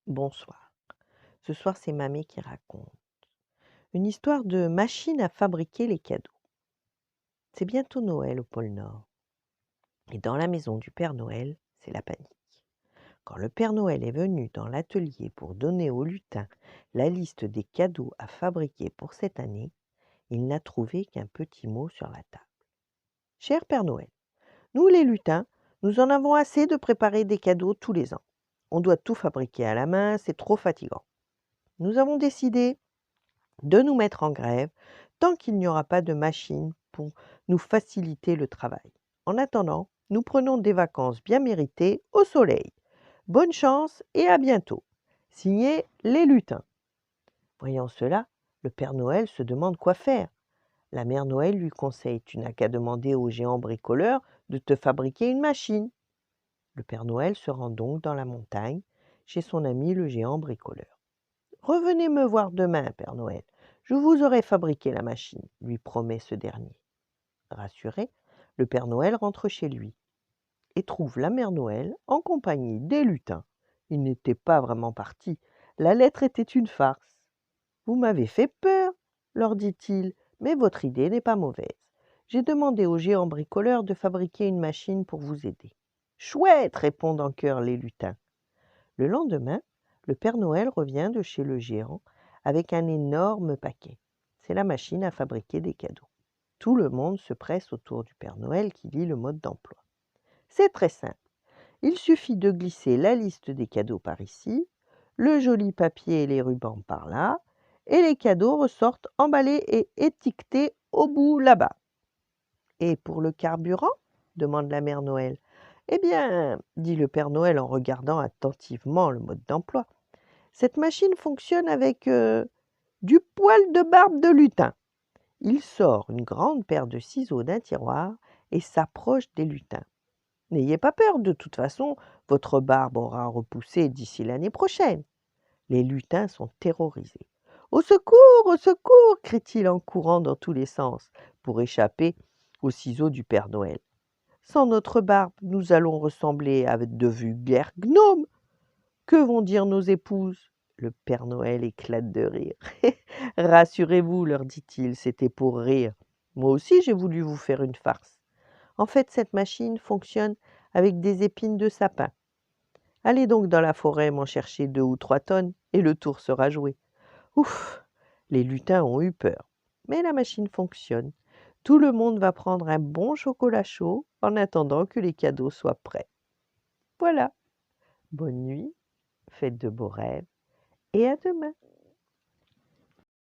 Bonsoir. Ce soir, c'est Mamé qui raconte. Une histoire de machine à fabriquer les cadeaux. C'est bientôt Noël au pôle Nord. Et dans la maison du Père Noël, c'est la panique. Quand le Père Noël est venu dans l'atelier pour donner au lutin la liste des cadeaux à fabriquer pour cette année, il n'a trouvé qu'un petit mot sur la table. Cher Père Noël, nous les lutins, nous en avons assez de préparer des cadeaux tous les ans. On doit tout fabriquer à la main, c'est trop fatigant. Nous avons décidé de nous mettre en grève tant qu'il n'y aura pas de machine pour nous faciliter le travail. En attendant, nous prenons des vacances bien méritées au soleil. Bonne chance et à bientôt. Signé les lutins. Voyant cela, le Père Noël se demande quoi faire. La Mère Noël lui conseille: tu n'as qu'à demander au géant bricoleur de te fabriquer une machine. Le Père Noël se rend donc dans la montagne chez son ami le géant bricoleur. Revenez me voir demain, Père Noël. Je vous aurai fabriqué la machine, lui promet ce dernier. Rassuré, le Père Noël rentre chez lui et trouve la Mère Noël en compagnie des lutins. Ils n'étaient pas vraiment partis. La lettre était une farce. Vous m'avez fait peur, leur dit-il, mais votre idée n'est pas mauvaise. J'ai demandé au géant bricoleur de fabriquer une machine pour vous aider. Chouette, répondent en chœur les lutins. Le lendemain, le Père Noël revient de chez le géant avec un énorme paquet. C'est la machine à fabriquer des cadeaux. Tout le monde se presse autour du Père Noël qui lit le mode d'emploi. C'est très simple. Il suffit de glisser la liste des cadeaux par ici, le joli papier et les rubans par là, et les cadeaux ressortent emballés et étiquetés au bout là-bas. Et pour le carburant, demande la Mère Noël. Eh bien, dit le Père Noël en regardant attentivement le mode d'emploi, cette machine fonctionne avec du poil de barbe de lutin. Il sort une grande paire de ciseaux d'un tiroir et s'approche des lutins. N'ayez pas peur, de toute façon, votre barbe aura repoussé d'ici l'année prochaine. Les lutins sont terrorisés. Au secours crie-t-il en courant dans tous les sens pour échapper aux ciseaux du Père Noël. Sans notre barbe, nous allons ressembler à de vulgaires gnomes. Que vont dire nos épouses? Le Père Noël éclate de rire. Rassurez-vous, leur dit-il, c'était pour rire. Moi aussi, j'ai voulu vous faire une farce. En fait, cette machine fonctionne avec des épines de sapin. Allez donc dans la forêt m'en chercher 2 ou 3 tonnes et le tour sera joué. Ouf! Les lutins ont eu peur. Mais la machine fonctionne. Tout le monde va prendre un bon chocolat chaud en attendant que les cadeaux soient prêts. Voilà. Bonne nuit, faites de beaux rêves et à demain.